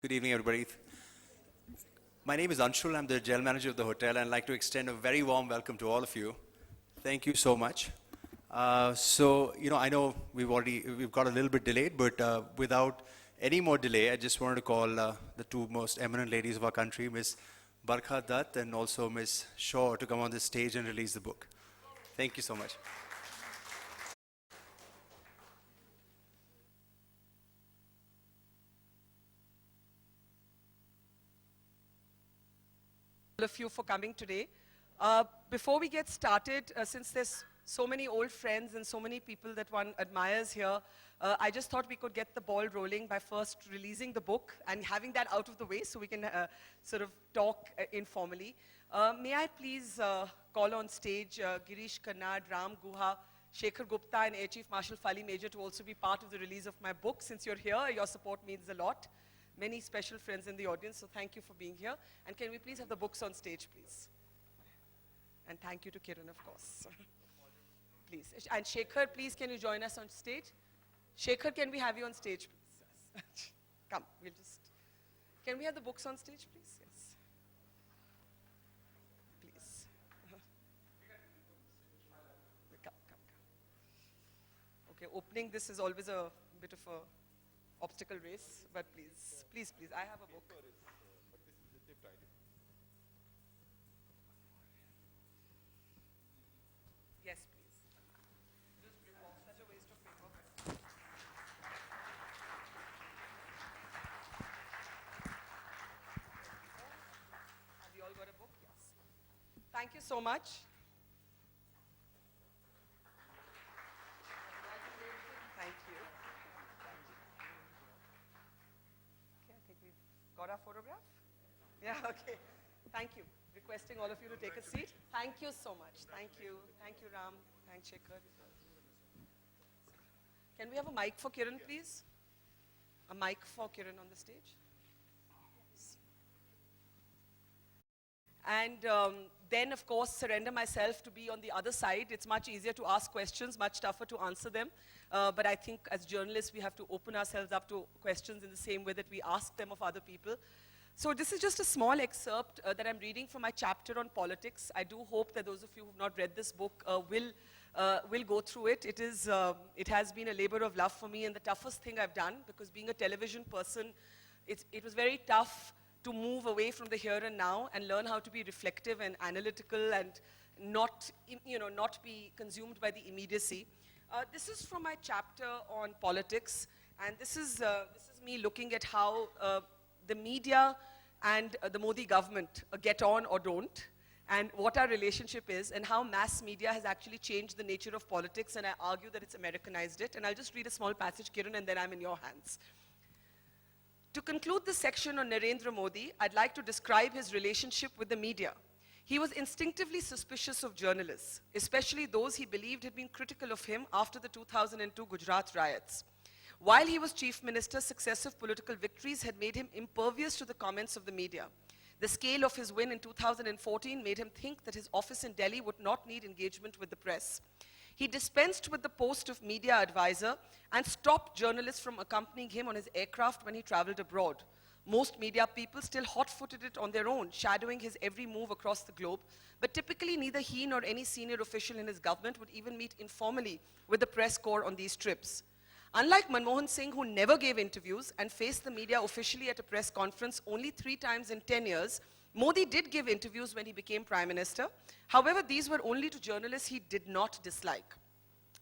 Good evening, everybody. My name is Anshul. I'm the general manager of the hotel, and I'd like to extend a very warm welcome to all of you. Thank you so much. I know we've got a little bit delayed, but without any more delay, I just wanted to call the two most eminent ladies of our country, Miss Barkha Dutt and also Miss Shaw, to come on the stage and release the book. Thank you so much. All of you for coming today. Before we get started, since there's so many old friends and so many people that one admires here, I just thought we could get the ball rolling by first releasing the book and having that out of the way so we can sort of talk informally. May I please call on stage Girish Kannad, Ram Guha, Shekhar Gupta and Air Chief Marshal Fali Major to also be part of the release of my book. Since you're here, your support means a lot. Many special friends in the audience, so thank you for being here. And can we please have the books on stage, please? And thank you to Kiran, of course. Please. And Shekhar, please, can you join us on stage? Shekhar, can we have you on stage, please? Come, we'll just... Can we have the books on stage, please? Yes. Please. Come. Okay, opening this is always a bit of a obstacle race, but please, I have a book. Yes, please. Just such a waste of paper. Have you all got a book? Yes. Thank you so much. Thank you. Got our photograph? Yeah, okay. Thank you. Requesting all of you to take a seat. Thank you so much. Thank you. Thank you, Ram. Thanks, Shekhar. Can we have a mic for Kiran, please? A mic for Kiran on the stage. Yes. And then, of course, surrender myself to be on the other side. It's much easier to ask questions, much tougher to answer them. But I think as journalists, we have to open ourselves up to questions in the same way that we ask them of other people. So this is just a small excerpt that I'm reading from my chapter on politics. I do hope that those of you who have not read this book will go through it. It has been a labor of love for me and the toughest thing I've done, because being a television person, it was very tough to move away from the here and now and learn how to be reflective and analytical and not be consumed by the immediacy. This is from my chapter on politics, and this is me looking at how the media and the Modi government get on or don't, and what our relationship is, and how mass media has actually changed the nature of politics, and I argue that it's Americanized it. And I'll just read a small passage, Kiran, and then I'm in your hands. To conclude this section on Narendra Modi, I'd like to describe his relationship with the media. He was instinctively suspicious of journalists, especially those he believed had been critical of him after the 2002 Gujarat riots. While he was chief minister, successive political victories had made him impervious to the comments of the media. The scale of his win in 2014 made him think that his office in Delhi would not need engagement with the press. He dispensed with the post of media advisor and stopped journalists from accompanying him on his aircraft when he traveled abroad. Most media people still hot-footed it on their own, shadowing his every move across the globe, but typically neither he nor any senior official in his government would even meet informally with the press corps on these trips. Unlike Manmohan Singh, who never gave interviews and faced the media officially at a press conference only 3 times in 10 years, Modi did give interviews when he became Prime Minister. However, these were only to journalists he did not dislike.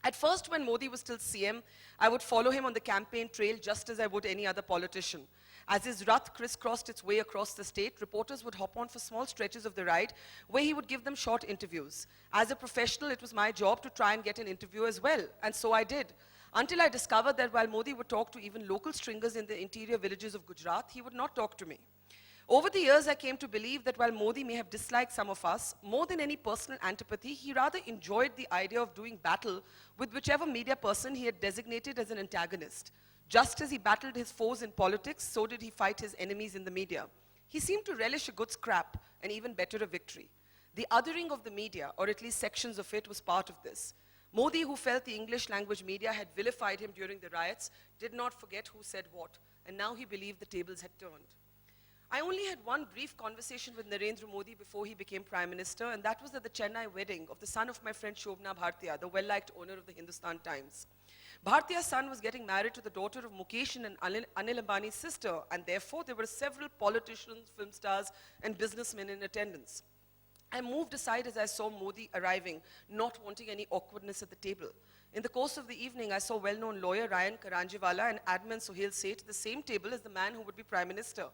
At first, when Modi was still CM, I would follow him on the campaign trail just as I would any other politician. As his Rath crisscrossed its way across the state, reporters would hop on for small stretches of the ride where he would give them short interviews. As a professional, it was my job to try and get an interview as well, and so I did. Until I discovered that while Modi would talk to even local stringers in the interior villages of Gujarat, he would not talk to me. Over the years, I came to believe that while Modi may have disliked some of us, more than any personal antipathy, he rather enjoyed the idea of doing battle with whichever media person he had designated as an antagonist. Just as he battled his foes in politics, so did he fight his enemies in the media. He seemed to relish a good scrap, and even better, a victory. The othering of the media, or at least sections of it, was part of this. Modi, who felt the English language media had vilified him during the riots, did not forget who said what. and now he believed the tables had turned. I only had one brief conversation with Narendra Modi before he became Prime Minister, and that was at the Chennai wedding of the son of my friend Shobna Bhartiya, the well-liked owner of the Hindustan Times. Bhartiya's son was getting married to the daughter of Mukesh and Anil Ambani's sister, and therefore there were several politicians, film stars, and businessmen in attendance. I moved aside as I saw Modi arriving, not wanting any awkwardness at the table. In the course of the evening, I saw well-known lawyer Ryan Karanjiwala and admin Sohail Seth at the same table as the man who would be Prime Minister.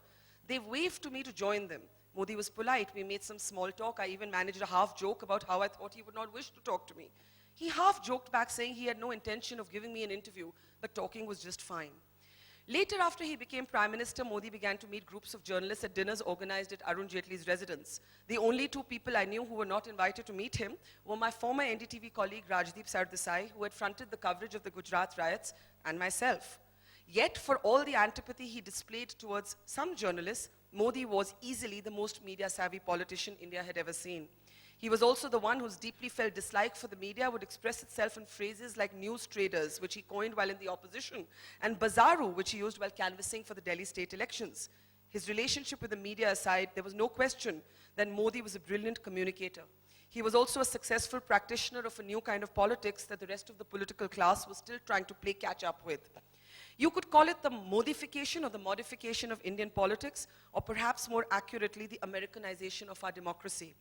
They waved to me to join them. Modi was polite. We made some small talk. I even managed a half joke about how I thought he would not wish to talk to me. He half joked back saying he had no intention of giving me an interview, but talking was just fine. Later, after he became Prime Minister, Modi began to meet groups of journalists at dinners organized at Arun Jaitley's residence. The only two people I knew who were not invited to meet him were my former NDTV colleague Rajdeep Sardesai, who had fronted the coverage of the Gujarat riots, and myself. Yet, for all the antipathy he displayed towards some journalists, Modi was easily the most media-savvy politician India had ever seen. He was also the one whose deeply felt dislike for the media would express itself in phrases like news traders, which he coined while in the opposition, and bazaru, which he used while canvassing for the Delhi state elections. His relationship with the media aside, there was no question that Modi was a brilliant communicator. He was also a successful practitioner of a new kind of politics that the rest of the political class was still trying to play catch up with. You could call it the modification or the modification of Indian politics, or perhaps more accurately, the Americanization of our democracy.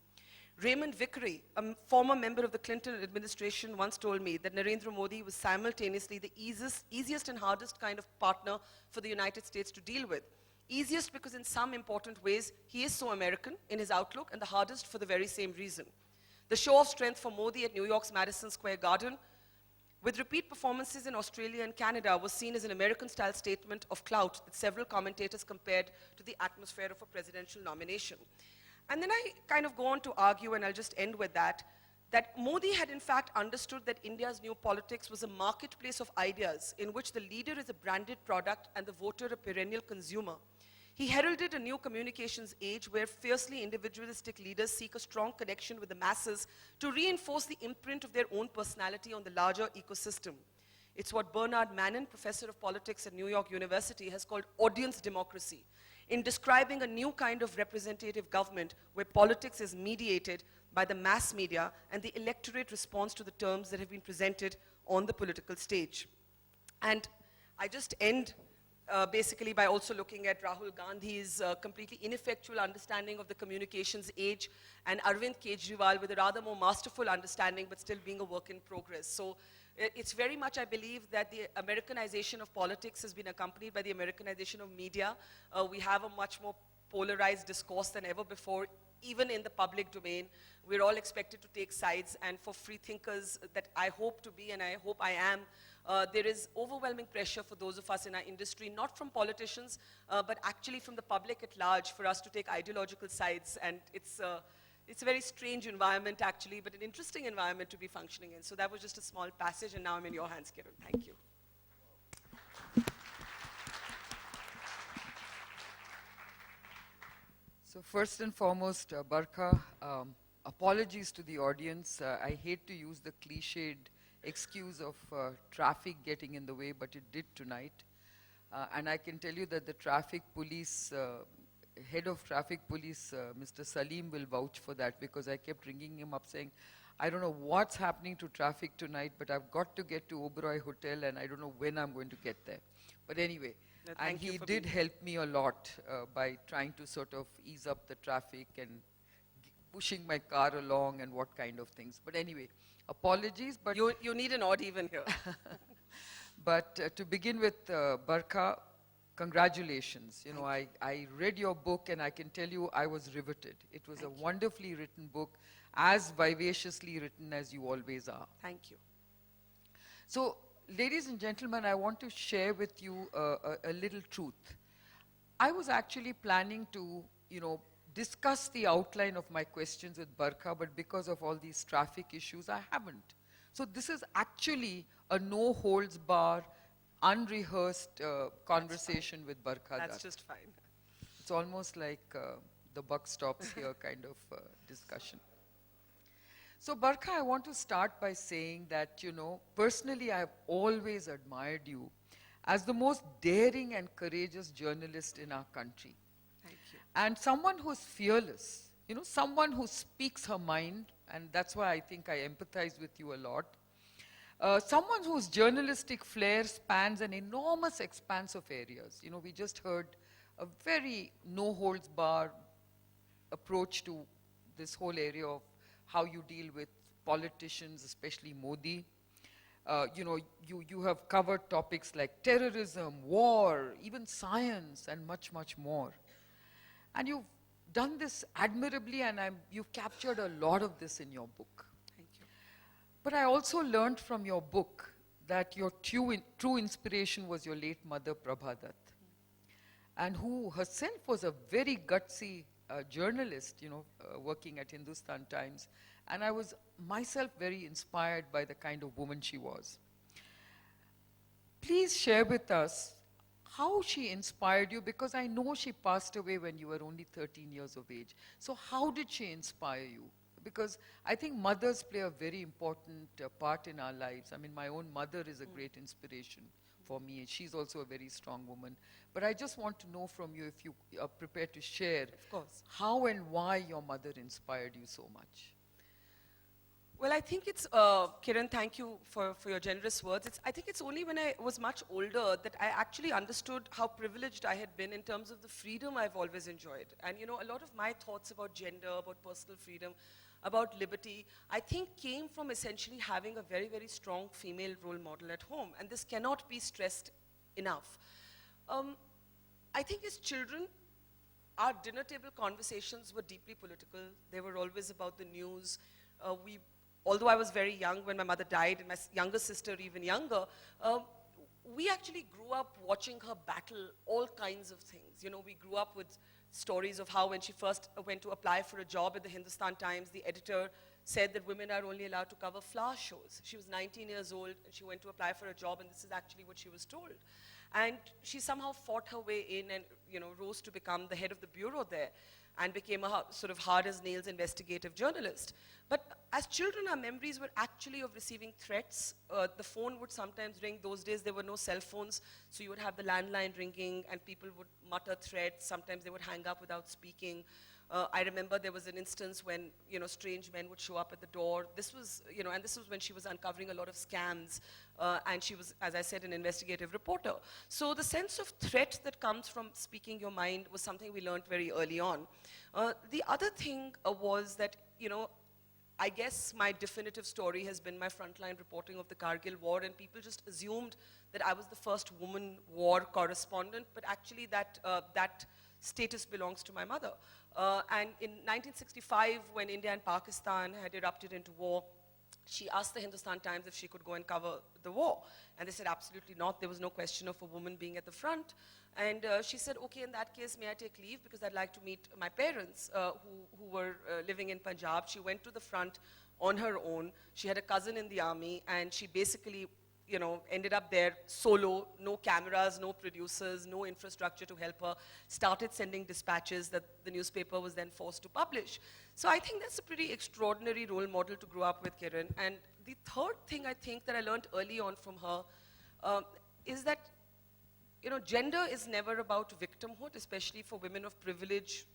Raymond Vickery, a former member of the Clinton administration, once told me that Narendra Modi was simultaneously the easiest and hardest kind of partner for the United States to deal with. Easiest because in some important ways, he is so American in his outlook, and the hardest for the very same reason. The show of strength for Modi at New York's Madison Square Garden, with repeat performances in Australia and Canada, was seen as an American-style statement of clout that several commentators compared to the atmosphere of a presidential nomination. And then I kind of go on to argue, and I'll just end with that Modi had in fact understood that India's new politics was a marketplace of ideas in which the leader is a branded product and the voter a perennial consumer. He heralded a new communications age where fiercely individualistic leaders seek a strong connection with the masses to reinforce the imprint of their own personality on the larger ecosystem. It's what Bernard Mannin, professor of politics at New York University, has called audience democracy, in describing a new kind of representative government where politics is mediated by the mass media and the electorate responds to the terms that have been presented on the political stage. And I just end basically by also looking at Rahul Gandhi's completely ineffectual understanding of the communications age, and Arvind Kejriwal with a rather more masterful understanding but still being a work in progress. So it's very much, I believe, that the Americanization of politics has been accompanied by the Americanization of media. We have a much more polarized discourse than ever before, even in the public domain. We're all expected to take sides, and for free thinkers that I hope to be, and I hope I am, there is overwhelming pressure for those of us in our industry, not from politicians, but actually from the public at large, for us to take ideological sides, and it's a very strange environment actually, but an interesting environment to be functioning in. So that was just a small passage, and now I'm in your hands, Kiran. Thank you. So first and foremost, Barkha, apologies to the audience. I hate to use the cliched excuse of traffic getting in the way, but it did tonight. And I can tell you that the traffic police, head of traffic police, Mr. Salim, will vouch for that, because I kept ringing him up saying, I don't know what's happening to traffic tonight, but I've got to get to Oberoi Hotel and I don't know when I'm going to get there. But anyway, No, and he did help me a lot by trying to sort of ease up the traffic and pushing my car along and what kind of things. But anyway, apologies. But you need an odd even here. But to begin with, Barkha, congratulations. You know, I read your book and I can tell you I was riveted. It was a wonderfully written book, as vivaciously written as you always are. Thank you. So, ladies and gentlemen, I want to share with you a little truth. I was actually planning to, discuss the outline of my questions with Barkha, but because of all these traffic issues, I haven't. So this is actually a no-holds-bar, unrehearsed conversation with Barkha. That's just fine. It's almost like the buck stops here kind of discussion. So Barkha, I want to start by saying that, personally I've always admired you as the most daring and courageous journalist in our country. Thank you. And someone who's fearless, you know, someone who speaks her mind, and that's why I think I empathize with you a lot. Someone whose journalistic flair spans an enormous expanse of areas. You know, we just heard a very no-holds-barred approach to this whole area of how you deal with politicians, especially Modi. You know, you have covered topics like terrorism, war, even science, and much, much more. And you've done this admirably, and you've captured a lot of this in your book. Thank you. But I also learned from your book that your true inspiration was your late mother, Prabha Dutt, and who herself was a very gutsy journalist, you know, working at Hindustan Times. And I was myself very inspired by the kind of woman she was. Please share with us how she inspired you, because I know she passed away when you were only 13 years of age. So how did she inspire you? Because I think mothers play a very important part in our lives. I mean, my own mother is a great inspiration for me. She's also a very strong woman. But I just want to know from you, if you are prepared to share, Of course. how and why your mother inspired you so much. Well, I think it's, Kiran, thank you for your generous words. I think it's only when I was much older that I actually understood how privileged I had been in terms of the freedom I've always enjoyed. And you know, a lot of my thoughts about gender, about personal freedom, about liberty, I think came from essentially having a very, very strong female role model at home. And this cannot be stressed enough. I think as children, our dinner table conversations were deeply political. They were always about the news. Although I was very young when my mother died, and my younger sister even younger, we actually grew up watching her battle all kinds of things. You know, we grew up with stories of how when she first went to apply for a job at the Hindustan Times, the editor said that women are only allowed to cover flower shows. She was 19 years old, and she went to apply for a job, and this is actually what she was told. And she somehow fought her way in and, you know, rose to become the head of the bureau there, and became a sort of hard-as-nails investigative journalist. But as children, our memories were actually of receiving threats. The phone would sometimes ring. Those days, there were no cell phones, so you would have the landline ringing, and people would mutter threats. Sometimes they would hang up without speaking. I remember there was an instance when, you know, strange men would show up at the door. This was, you know, and this was when she was uncovering a lot of scams, and she was, as I said, an investigative reporter. So the sense of threat that comes from speaking your mind was something we learned very early on. The other thing was that, you know, I guess my definitive story has been my frontline reporting of the Kargil war, and people just assumed that I was the first woman war correspondent, but actually that status belongs to my mother. And in 1965, when India and Pakistan had erupted into war, she asked the Hindustan Times if she could go and cover the war. And they said, absolutely not. There was no question of a woman being at the front. And she said, okay, in that case, may I take leave? Because I'd like to meet my parents who were living in Punjab. She went to the front on her own. She had a cousin in the army, and she basically, you know, ended up there solo, no cameras, no producers, no infrastructure to help her, started sending dispatches that the newspaper was then forced to publish. So I think that's a pretty extraordinary role model to grow up with, Kiran. And the third thing I think that I learned early on from her is that, you know, gender is never about victimhood, especially for women of privilege.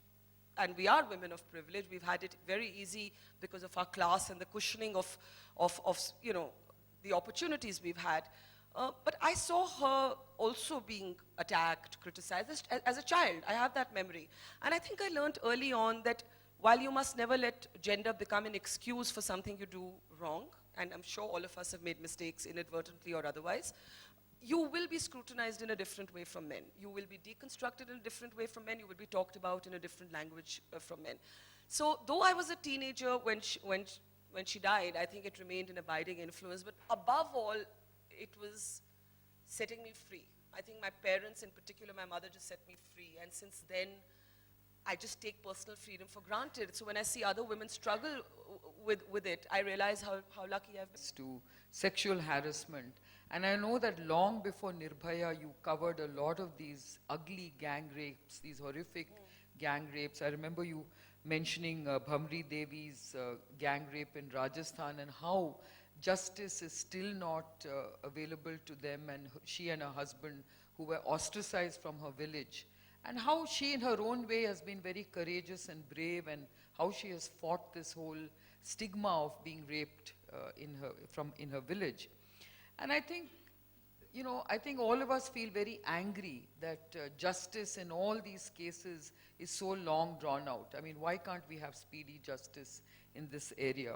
And we are women of privilege. We've had it very easy because of our class and the cushioning of you know, the opportunities we've had. But I saw her also being attacked, criticized as a child. I have that memory. And I think I learned early on that while you must never let gender become an excuse for something you do wrong, and I'm sure all of us have made mistakes inadvertently or otherwise, you will be scrutinized in a different way from men. You will be deconstructed in a different way from men. You will be talked about in a different language from men. So though I was a teenager when she died, I think it remained an abiding influence. But above all, it was setting me free. I think my parents, in particular my mother, just set me free. And since then, I just take personal freedom for granted. So when I see other women struggle with it, I realize how lucky I've been. To sexual harassment. And I know that long before Nirbhaya, you covered a lot of these ugly gang rapes, these horrific gang rapes. I remember you mentioning Bhamri Devi's gang rape in Rajasthan, and how justice is still not available to them, and she and her husband who were ostracized from her village, and how she in her own way has been very courageous and brave, and how she has fought this whole stigma of being raped in her village. And I think, I think all of us feel very angry that justice in all these cases is so long drawn out. I mean, why can't we have speedy justice in this area?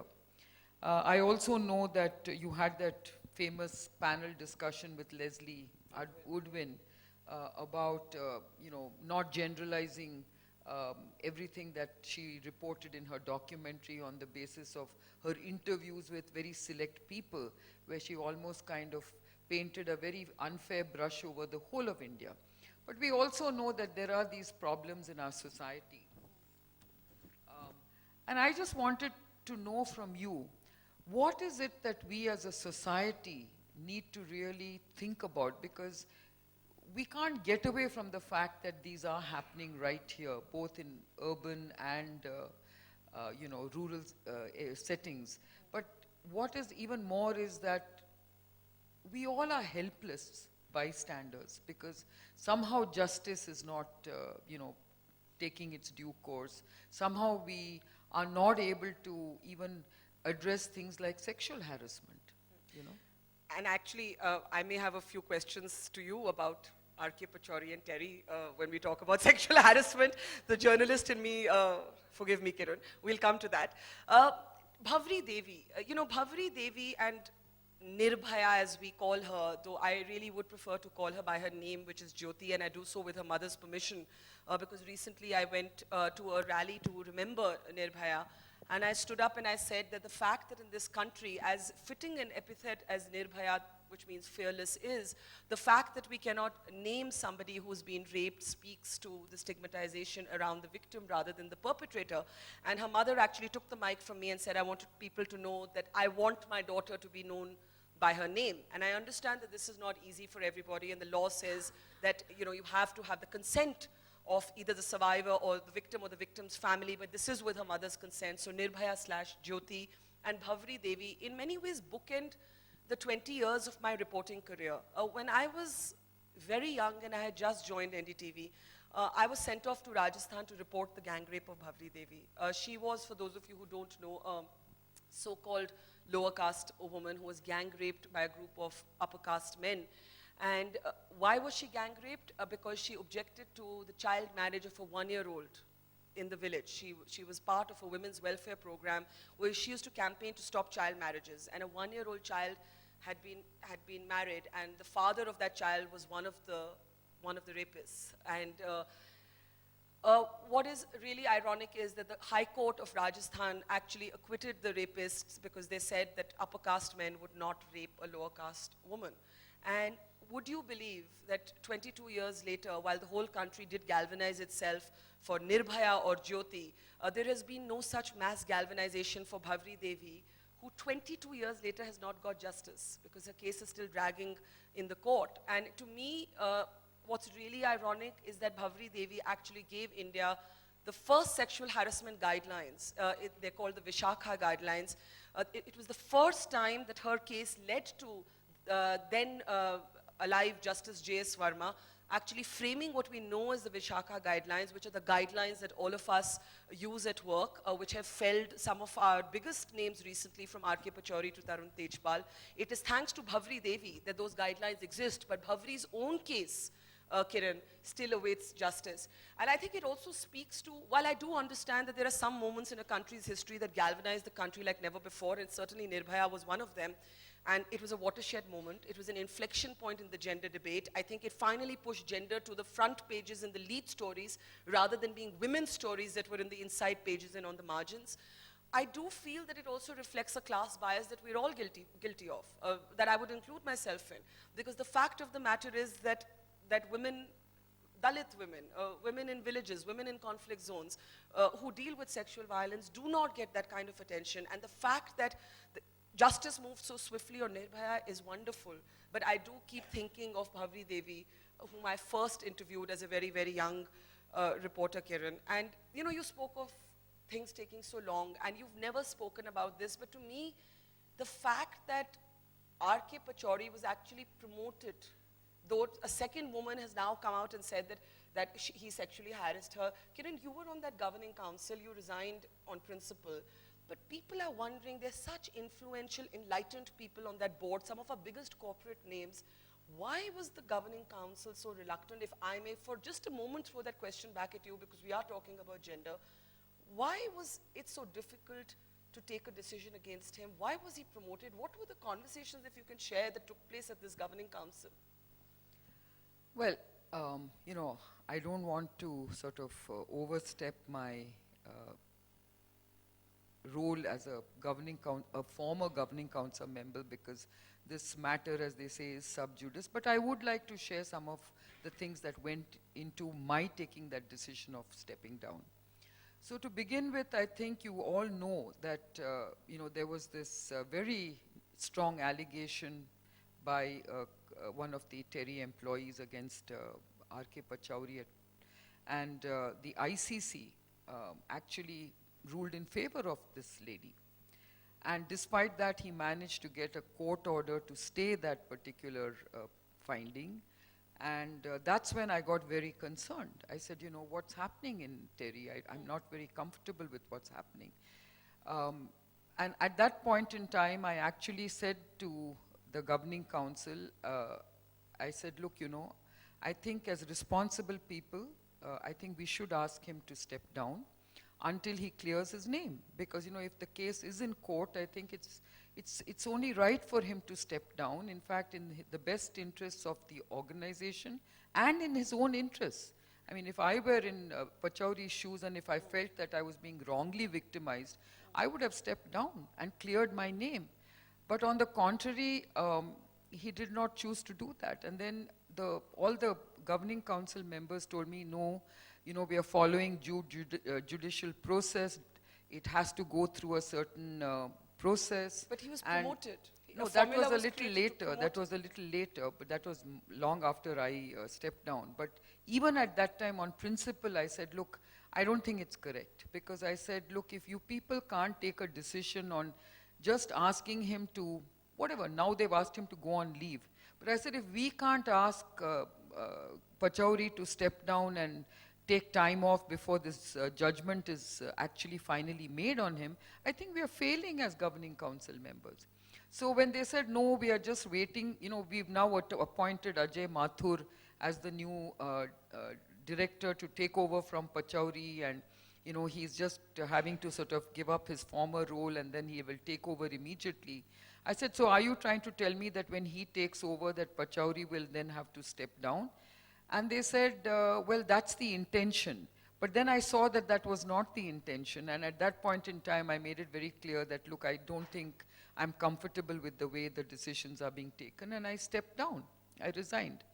I also know that you had that famous panel discussion with Leslie Woodwin about, not generalizing everything that she reported in her documentary on the basis of her interviews with very select people, where she almost kind of painted a very unfair brush over the whole of India. But we also know that there are these problems in our society. And I just wanted to know from you, what is it that we as a society need to really think about? Because we can't get away from the fact that these are happening right here, both in urban and rural settings. But what is even more is that we all are helpless bystanders, because somehow justice is not, taking its due course. Somehow we are not able to even address things like sexual harassment, And actually, I may have a few questions to you about R.K. Pachauri and Terry when we talk about sexual harassment. The journalist in me, forgive me, Kiran, we'll come to that. Bhavri Devi, Bhavri Devi and Nirbhaya, as we call her, though I really would prefer to call her by her name, which is Jyoti, and I do so with her mother's permission, because recently I went to a rally to remember Nirbhaya, and I stood up and I said that the fact that in this country, as fitting an epithet as Nirbhaya, which means fearless, is, the fact that we cannot name somebody who's been raped speaks to the stigmatization around the victim rather than the perpetrator. And her mother actually took the mic from me and said, I wanted people to know that I want my daughter to be known by her name. And I understand that this is not easy for everybody, and the law says that you have to have the consent of either the survivor or the victim's family, but this is with her mother's consent. So Nirbhaya/Jyoti and Bhavri Devi in many ways bookend the 20 years of my reporting career. When I was very young and I had just joined NDTV, I was sent off to Rajasthan to report the gang rape of Bhavri Devi. She was, for those of you who don't know, so-called lower caste woman who was gang raped by a group of upper caste men. And why was she gang raped? Because she objected to the child marriage of a 1-year-old in the village. She was part of a women's welfare program where she used to campaign to stop child marriages. And a 1-year-old child had been married, and the father of that child was one of the rapists. And what is really ironic is that the High Court of Rajasthan actually acquitted the rapists because they said that upper caste men would not rape a lower caste woman. And would you believe that 22 years later, while the whole country did galvanize itself for Nirbhaya or Jyoti, there has been no such mass galvanization for Bhavri Devi, who 22 years later has not got justice because her case is still dragging in the court. And to me, what's really ironic is that Bhavri Devi actually gave India the first sexual harassment guidelines. They're called the Vishakha guidelines. It was the first time that her case led to then alive Justice J.S. Verma actually framing what we know as the Vishakha guidelines, which are the guidelines that all of us use at work, which have felled some of our biggest names recently, from R.K. Pachauri to Tarun Tejpal. It is thanks to Bhavri Devi that those guidelines exist, but Bhavri's own case, Kiran, still awaits justice. And I think it also speaks to, while I do understand that there are some moments in a country's history that galvanize the country like never before, and certainly Nirbhaya was one of them, and it was a watershed moment. It was an inflection point in the gender debate. I think it finally pushed gender to the front pages and the lead stories, rather than being women's stories that were in the inside pages and on the margins. I do feel that it also reflects a class bias that we're all guilty of, that I would include myself in. Because the fact of the matter is that women, Dalit women, women in villages, women in conflict zones, who deal with sexual violence do not get that kind of attention. And the fact that justice moves so swiftly on Nirbhaya is wonderful. But I do keep thinking of Bhavri Devi, whom I first interviewed as a very, very young reporter, Kiran. And you spoke of things taking so long, and you've never spoken about this, but to me, the fact that R.K. Pachauri was actually promoted, though a second woman has now come out and said that he sexually harassed her. Kiran, you were on that governing council, you resigned on principle, but people are wondering, there's such influential, enlightened people on that board, some of our biggest corporate names. Why was the governing council so reluctant, if I may, for just a moment throw that question back at you, because we are talking about gender. Why was it so difficult to take a decision against him? Why was he promoted? What were the conversations, if you can share, that took place at this governing council? Well, I don't want to sort of overstep my role as a former governing council member, because this matter, as they say, is sub judice. But I would like to share some of the things that went into my taking that decision of stepping down. So to begin with, I think you all know that there was this very strong allegation by one of the Terry employees against R.K. Pachauri, and the ICC actually ruled in favor of this lady. And despite that, he managed to get a court order to stay that particular finding. And that's when I got very concerned. I said, what's happening in Terry? I'm not very comfortable with what's happening. And at that point in time, I actually said to the governing council, I said, look, I think as responsible people, I think we should ask him to step down until he clears his name. Because, if the case is in court, I think it's only right for him to step down. In fact, in the best interests of the organization and in his own interests. I mean, if I were in Pachauri's shoes and if I felt that I was being wrongly victimized, I would have stepped down and cleared my name. But on the contrary, he did not choose to do that. And then all the governing council members told me, no, we are following judicial process. It has to go through a certain process. But he was promoted. No, that was a little later. That was a little later, but that was long after I stepped down. But even at that time, on principle, I said, look, I don't think it's correct. Because I said, look, if you people can't take a decision on just asking him to, whatever, now they've asked him to go on leave. But I said, if we can't ask Pachauri to step down and take time off before this judgment is actually finally made on him, I think we are failing as governing council members. So when they said, no, we are just waiting, we've now appointed Ajay Mathur as the new director to take over from Pachauri, and he's just having to sort of give up his former role and then he will take over immediately. I said, so are you trying to tell me that when he takes over that Pachauri will then have to step down? And they said, well, that's the intention. But then I saw that that was not the intention. And at that point in time, I made it very clear that, look, I don't think I'm comfortable with the way the decisions are being taken. And I stepped down. I resigned.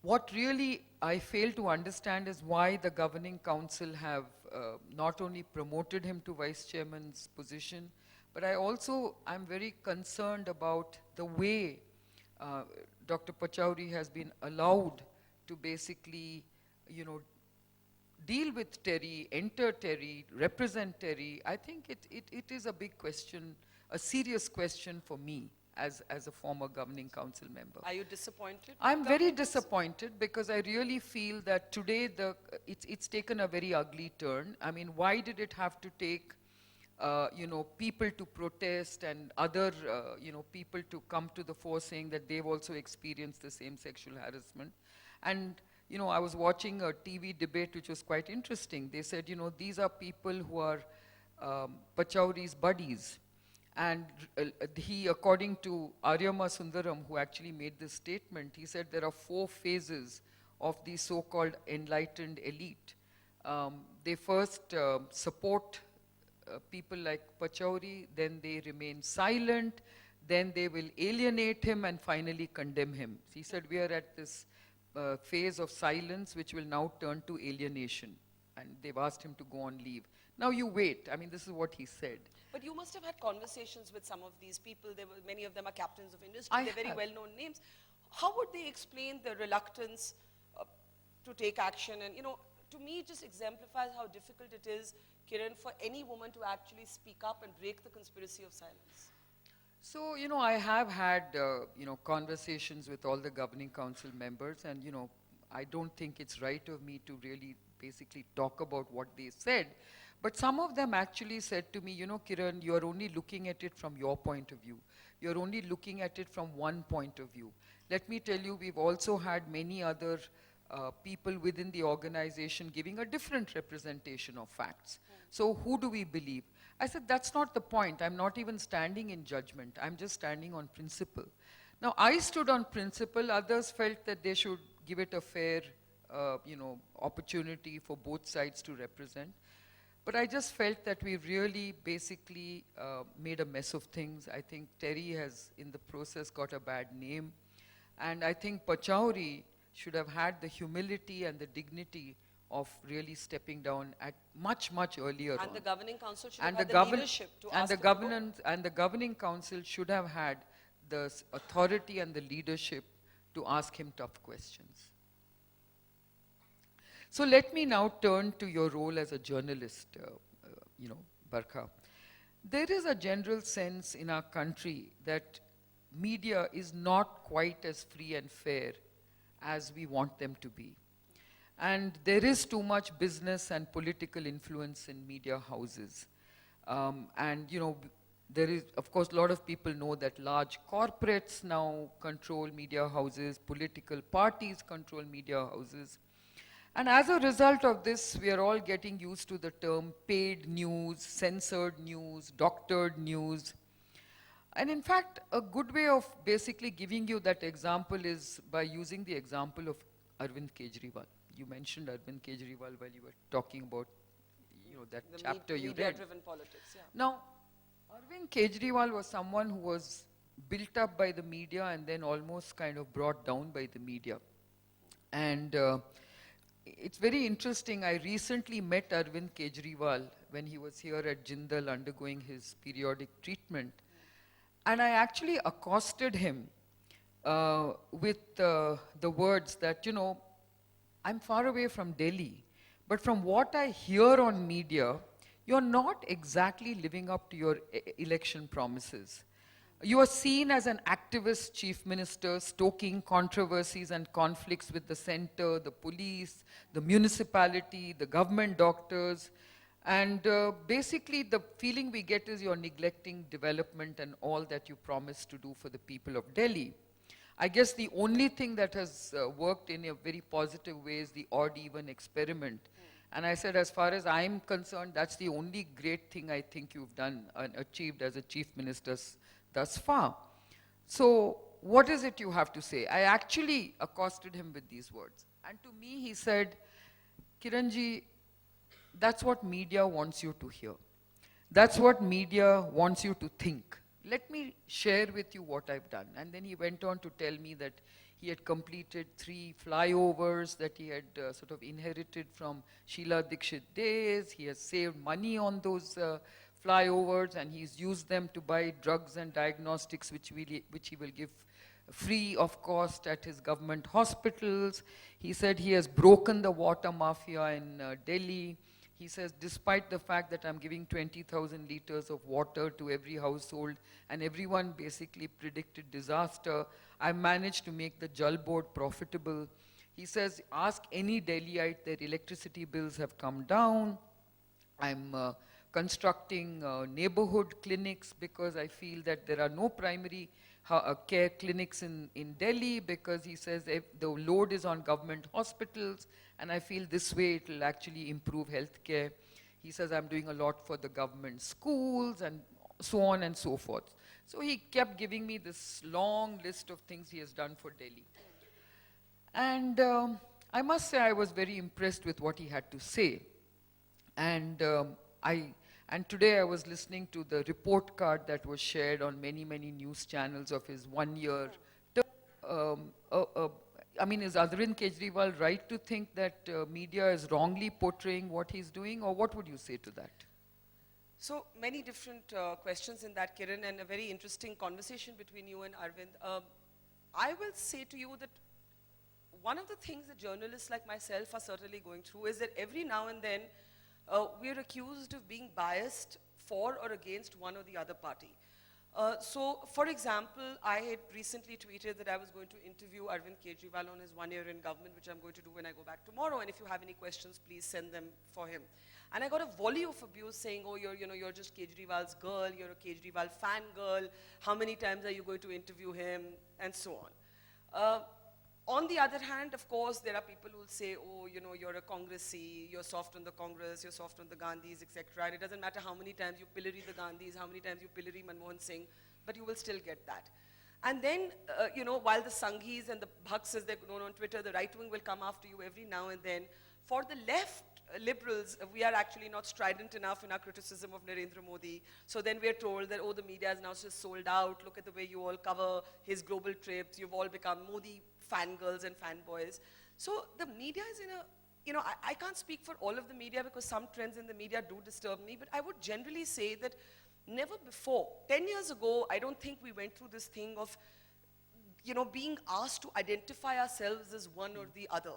What really I fail to understand is why the governing council have not only promoted him to vice chairman's position, but I'm very concerned about the way Dr. Pachauri has been allowed to basically, deal with Terry, enter Terry, represent Terry. I think it is a big question, a serious question for me as a former governing council member. Are you disappointed? I'm very disappointed because I really feel that today it's taken a very ugly turn. I mean, why did it have to take people to protest and other, people to come to the fore saying that they've also experienced the same sexual harassment? And, I was watching a TV debate which was quite interesting. They said, these are people who are Pachauri's buddies. And he, according to Aryama Sundaram, who actually made this statement, he said there are 4 phases of the so-called enlightened elite. They first support people like Pachauri, then they remain silent, then they will alienate him and finally condemn him. He said we are at this phase of silence which will now turn to alienation, and they've asked him to go on leave. Now you wait. I mean, this is what he said. But you must have had conversations with some of these people. Many of them are captains of industry. They're very well-known names. How would they explain the reluctance to take action? And, to me, it just exemplifies how difficult it is, Kiran, for any woman to actually speak up and break the conspiracy of silence. So, I have had, conversations with all the governing council members, and, I don't think it's right of me to really basically talk about what they said. But some of them actually said to me, Kiran, you're only looking at it from your point of view. You're only looking at it from one point of view. Let me tell you, we've also had many other people within the organization giving a different representation of facts. So who do we believe? I said, that's not the point. I'm not even standing in judgment. I'm just standing on principle. Now, I stood on principle. Others felt that they should give it a fair, opportunity for both sides to represent. But I just felt that we really basically made a mess of things. I think Terry has, in the process, got a bad name. And I think Pachauri should have had the humility and the dignity of really stepping down at much, much earlier And on. the governing council should And have the had the leadership to ask him to go. and the governing council should have had the authority and the leadership to ask him tough questions. So let me now turn to your role as a journalist, Barkha. There is a general sense in our country that media is not quite as free and fair as we want them to be. And there is too much business and political influence in media houses. There is, of course, a lot of people know that large corporates now control media houses, political parties control media houses. And as a result of this, we are all getting used to the term paid news, censored news, doctored news. And in fact, a good way of basically giving you that example is by using the example of Arvind Kejriwal. You mentioned Arvind Kejriwal while you were talking about, that The chapter you read. media-driven politics, yeah. Now, Arvind Kejriwal was someone who was built up by the media and then almost kind of brought down by the media. And it's very interesting. I recently met Arvind Kejriwal when he was here at Jindal undergoing his periodic treatment. And I actually accosted him with the words that, I'm far away from Delhi, but from what I hear on media, you're not exactly living up to your election promises. You are seen as an activist chief minister, stoking controversies and conflicts with the center, the police, the municipality, the government doctors. And basically the feeling we get is you're neglecting development and all that you promised to do for the people of Delhi. I guess the only thing that has worked in a very positive way is the odd even experiment. And I said, as far as I'm concerned, that's the only great thing I think you've done and achieved as a chief minister thus far. So what is it you have to say? I actually accosted him with these words. And to me, he said, Kiranji, that's what media wants you to hear. That's what media wants you to think. Let me share with you what I've done. And then he went on to tell me that he had completed 3 flyovers that he had sort of inherited from Sheila Dikshit days. He has saved money on those flyovers and he's used them to buy drugs and diagnostics which he will give free of cost at his government hospitals. He said he has broken the water mafia in Delhi. He says, despite the fact that I'm giving 20,000 liters of water to every household and everyone basically predicted disaster, I managed to make the Jal board profitable. He says, ask any Delhiite, their electricity bills have come down. I'm constructing neighborhood clinics because I feel that there are no primary care clinics in Delhi because he says the load is on government hospitals and I feel this way it will actually improve healthcare. He says I'm doing a lot for the government schools and so on and so forth. So he kept giving me this long list of things he has done for Delhi. And I must say I was very impressed with what he had to say. And today I was listening to the report card that was shared on many, many news channels of his 1-year term. Is Arvind Kejriwal right to think that media is wrongly portraying what he's doing, or what would you say to that? So many different questions in that, Kiran, and a very interesting conversation between you and Arvind. I will say to you that one of the things that journalists like myself are certainly going through is that every now and then we're accused of being biased for or against one or the other party. So, for example, I had recently tweeted that I was going to interview Arvind Kejriwal on his 1 year in government, which I'm going to do when I go back tomorrow. And if you have any questions, please send them for him. And I got a volley of abuse saying, oh, you're just Kejriwal's girl, you're a Kejriwal fan girl, how many times are you going to interview him, and so on. On the other hand, of course, there are people who will say, oh, you're a Congressee, you're soft on the Congress, you're soft on the Gandhis, etc. And it doesn't matter how many times you pillory the Gandhis, how many times you pillory Manmohan Singh, but you will still get that. And then, while the Sanghis and the Bhaks, as they're known on Twitter, the right wing will come after you every now and then. For the left, liberals, we are actually not strident enough in our criticism of Narendra Modi. So then we're told that, oh, the media is now just sold out. Look at the way you all cover his global trips. You've all become Modi fangirls and fanboys. So the media is in a, I can't speak for all of the media because some trends in the media do disturb me, but I would generally say that never before, 10 years ago, I don't think we went through this thing of, being asked to identify ourselves as one or the other.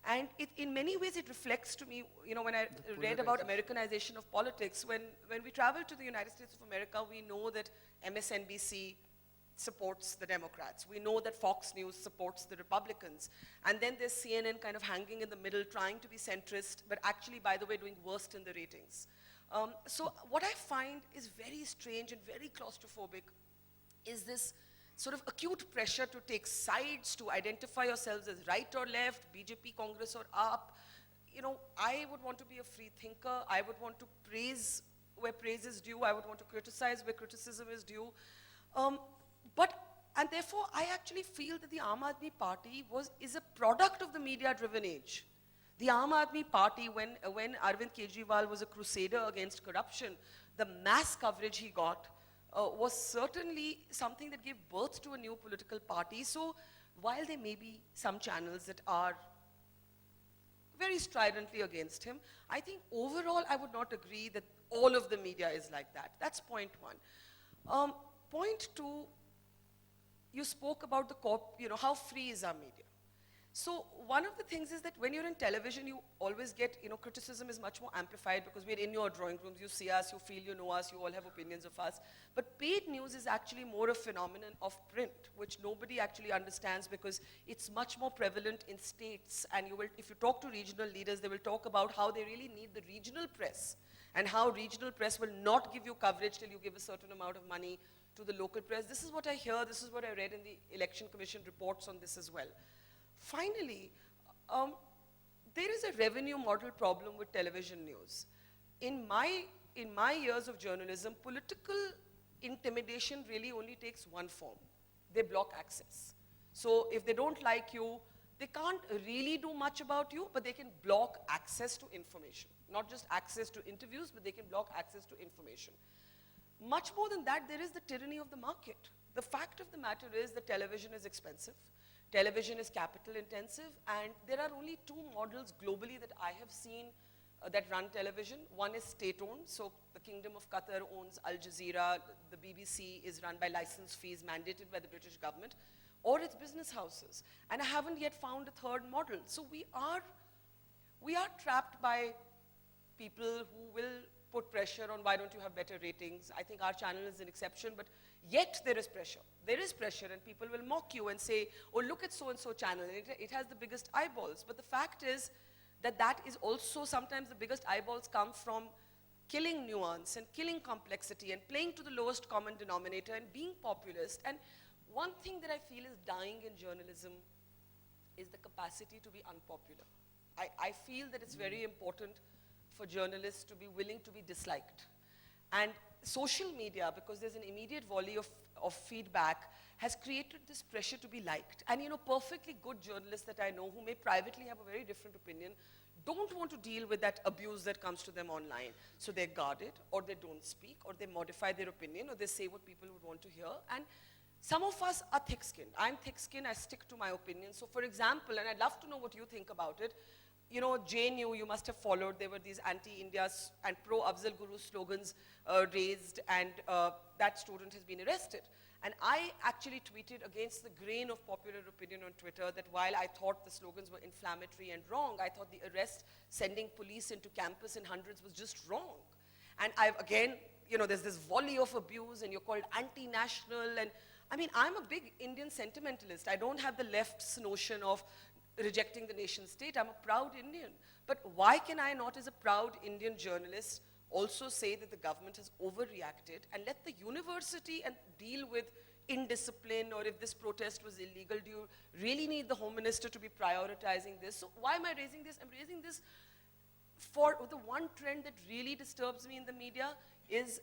And in many ways, it reflects to me, when I read about Americanization of politics, when we travel to the United States of America, we know that MSNBC supports the Democrats. We know that Fox News supports the Republicans. And then there's CNN kind of hanging in the middle, trying to be centrist, but actually, by the way, doing worst in the ratings. So what I find is very strange and very claustrophobic is this sort of acute pressure to take sides, to identify yourselves as right or left, BJP, Congress, or AAP. I would want to be a free thinker. I would want to praise where praise is due. I would want to criticize where criticism is due. And therefore, I actually feel that the Aam Aadmi Party is a product of the media-driven age. The Aam Aadmi Party, when Arvind Kejriwal was a crusader against corruption, the mass coverage he got was certainly something that gave birth to a new political party. So while there may be some channels that are very stridently against him, I think overall I would not agree that all of the media is like that. That's point one. Point two, you spoke about how free is our media. So one of the things is that when you're in television, you always get, criticism is much more amplified because we're in your drawing rooms, you see us, you feel you know us, you all have opinions of us. But paid news is actually more a phenomenon of print, which nobody actually understands because it's much more prevalent in states. And if you talk to regional leaders, they will talk about how they really need the regional press and how regional press will not give you coverage till you give a certain amount of money to the local press. This is what I hear, this is what I read in the Election Commission reports on this as well. Finally, there is a revenue model problem with television news. In my years of journalism, political intimidation really only takes one form. They block access. So if they don't like you, they can't really do much about you, but they can block access to information. Not just access to interviews, but they can block access to information. Much more than that, there is the tyranny of the market. The fact of the matter is that television is expensive. Television is capital intensive, and there are only two models globally that I have seen that run television. One is state-owned, so the Kingdom of Qatar owns Al Jazeera, the BBC is run by license fees mandated by the British government, or it's business houses. And I haven't yet found a third model. So we are trapped by people who will put pressure on why don't you have better ratings. I think our channel is an exception, but yet there is pressure. There is pressure, and people will mock you and say, oh, look at so-and-so channel, it has the biggest eyeballs. But the fact is that is also sometimes the biggest eyeballs come from killing nuance and killing complexity and playing to the lowest common denominator and being populist. And one thing that I feel is dying in journalism is the capacity to be unpopular. I feel that it's very important for journalists to be willing to be disliked. And social media, because there's an immediate volley of feedback, has created this pressure to be liked. And perfectly good journalists that I know who may privately have a very different opinion don't want to deal with that abuse that comes to them online. So they're guarded, or they don't speak, or they modify their opinion, or they say what people would want to hear. And some of us are thick-skinned. I'm thick-skinned, I stick to my opinion. So for example, and I'd love to know what you think about it, you know, JNU, you must have followed, there were these anti-India and pro-Afzal Guru slogans raised, and that student has been arrested. And I actually tweeted against the grain of popular opinion on Twitter that while I thought the slogans were inflammatory and wrong, I thought the arrest, sending police into campus in hundreds, was just wrong. And I've again, you know, there's this volley of abuse, and you're called anti-national, and I mean, I'm a big Indian sentimentalist. I don't have the left's notion of rejecting the nation state. I'm a proud Indian. But why can I not, as a proud Indian journalist, also say that the government has overreacted and let the university and deal with indiscipline, or if this protest was illegal, do you really need the Home Minister to be prioritizing this? So why am I raising this? I'm raising this for the one trend that really disturbs me in the media is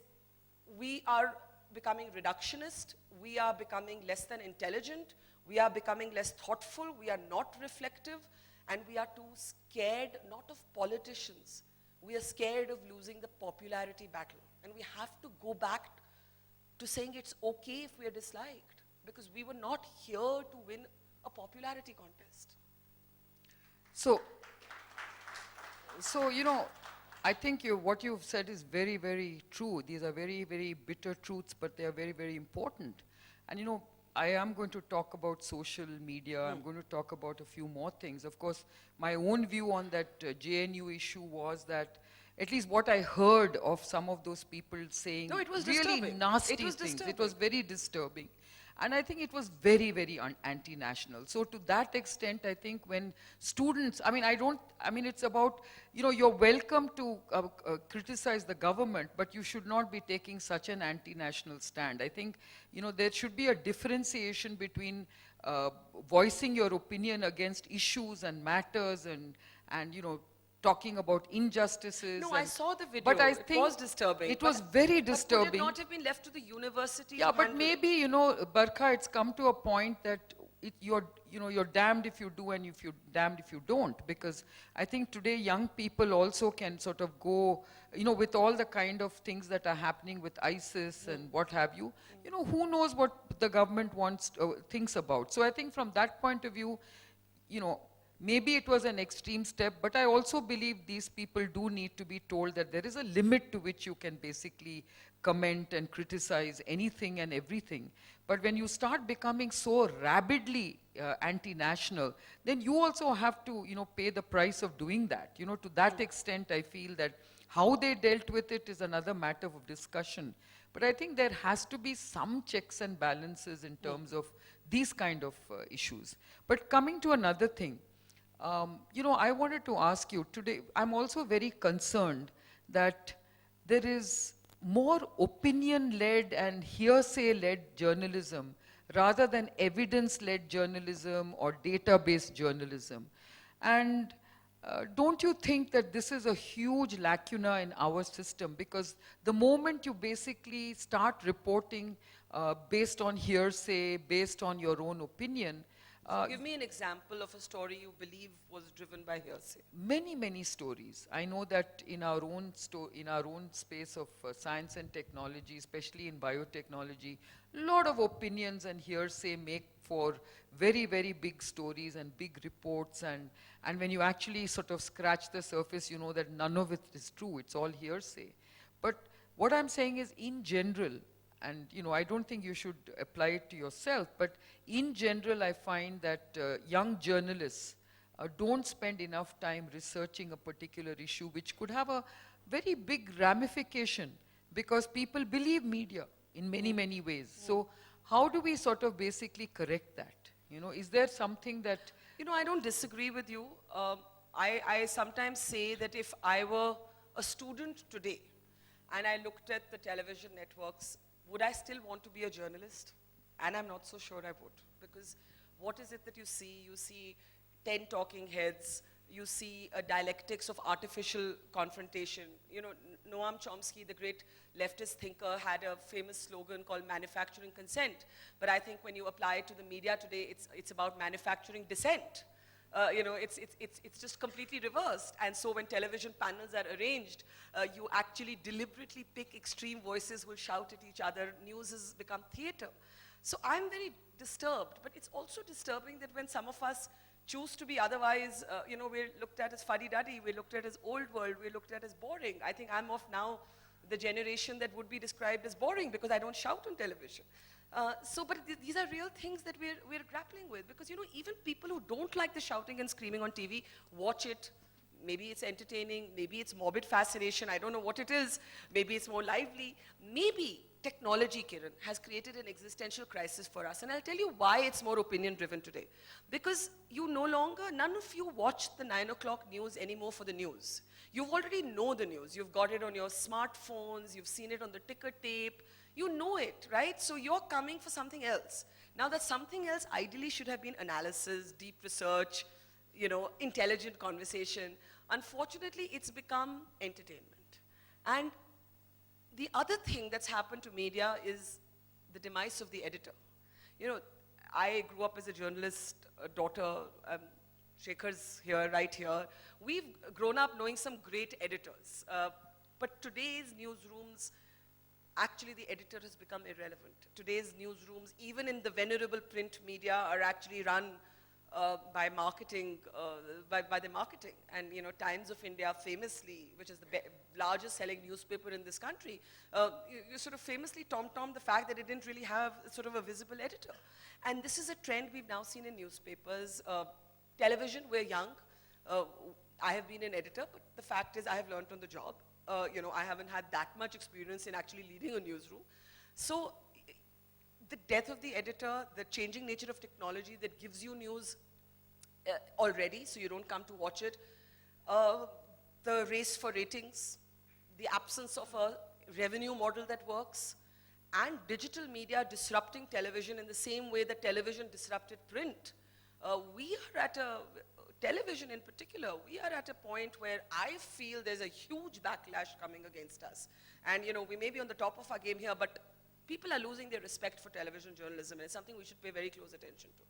we are becoming reductionist, we are becoming less than intelligent, we are becoming less thoughtful, we are not reflective, and we are too scared, not of politicians, we are scared of losing the popularity battle. And we have to go back to saying it's okay if we are disliked, because we were not here to win a popularity contest. So you know, I think what you've said is very, very true. These are very, very bitter truths, but they are very, very important. And you know, I am going to talk about social media. I'm going to talk about a few more things. Of course, my own view on that JNU issue was that, at least what I heard of some of those people saying No, it was really disturbing. nasty It was things. It disturbing. was very disturbing. And I think it was very, very anti-national. So to that extent, I think when students, I mean, it's about, you know, you're welcome to criticize the government, but you should not be taking such an anti-national stand. I think, you know, there should be a differentiation between voicing your opinion against issues and matters and you know, talking about injustices. No, I saw the video. But I It think was disturbing. It was very But disturbing. could it not have been left to the university? Yeah, to but handle maybe, you know, Barkha, it's come to a point that you're damned if you do and if you're damned if you don't. Because I think today young people also can sort of go, you know, with all the kind of things that are happening with ISIS and what have you, you know, who knows what the government thinks about. So I think from that point of view, you know, maybe it was an extreme step, but I also believe these people do need to be told that there is a limit to which you can basically comment and criticize anything and everything. But when you start becoming so rabidly anti-national, then you also have to, you know, pay the price of doing that. You know, to that extent, I feel that how they dealt with it is another matter of discussion. But I think there has to be some checks and balances in terms of these kind of issues. But coming to another thing, you know, I wanted to ask you today, I'm also very concerned that there is more opinion-led and hearsay-led journalism rather than evidence-led journalism or data-based journalism. And don't you think that this is a huge lacuna in our system? Because the moment you basically start reporting based on hearsay, based on your own opinion, Give me an example of a story you believe was driven by hearsay. many, many stories. I know that in our own space of science and technology, especially in biotechnology, a lot of opinions and hearsay make for very, very big stories and big reports. And when you actually sort of scratch the surface, you know that none of it is true. It's all hearsay. But what I'm saying is, in general, and you know, I don't think you should apply it to yourself, but in general, I find that young journalists don't spend enough time researching a particular issue, which could have a very big ramification, because people believe media in many, many ways. So how do we sort of basically correct that? You know, is there something that... You know, I don't disagree with you. I sometimes say that if I were a student today and I looked at the television networks, would I still want to be a journalist? And I'm not so sure I would, because what is it that you see? You see 10 talking heads, you see a dialectics of artificial confrontation. You know, Noam Chomsky, the great leftist thinker, had a famous slogan called manufacturing consent. But I think when you apply it to the media today, it's about manufacturing dissent. You know, it's just completely reversed. And so when television panels are arranged, you actually deliberately pick extreme voices who will shout at each other. News has become theater. So I'm very disturbed, but it's also disturbing that when some of us choose to be otherwise, we're looked at as fuddy-duddy, we're looked at as old world, we're looked at as boring. I think I'm of now the generation that would be described as boring because I don't shout on television. But these are real things that we're grappling with because, even people who don't like the shouting and screaming on TV watch it. Maybe it's entertaining, maybe it's morbid fascination, I don't know what it is. Maybe it's more lively. Maybe technology, Kiran, has created an existential crisis for us. And I'll tell you why it's more opinion-driven today. Because none of you watch the 9 o'clock news anymore for the news. You already know the news. You've got it on your smartphones, you've seen it on the ticker tape, you know it, right? So you're coming for something else. Now that something else ideally should have been analysis, deep research, intelligent conversation. Unfortunately, it's become entertainment. And the other thing that's happened to media is the demise of the editor. I grew up as a journalist, a daughter, Shekhar's here, right here. We've grown up knowing some great editors. But today's newsrooms, actually the editor has become irrelevant. Today's newsrooms, even in the venerable print media, are actually run by marketing, by the marketing. And Times of India famously, which is the largest selling newspaper in this country, you sort of famously tom-tom the fact that it didn't really have sort of a visible editor. And this is a trend we've now seen in newspapers. Television, we're young. I have been an editor, but the fact is I have learned on the job. I haven't had that much experience in actually leading a newsroom. So the death of the editor, the changing nature of technology that gives you news already, so you don't come to watch it, the race for ratings, the absence of a revenue model that works, and digital media disrupting television in the same way that television disrupted print. Television in particular, we are at a point where I feel there's a huge backlash coming against us. And we may be on the top of our game here, but people are losing their respect for television journalism, and it's something we should pay very close attention to.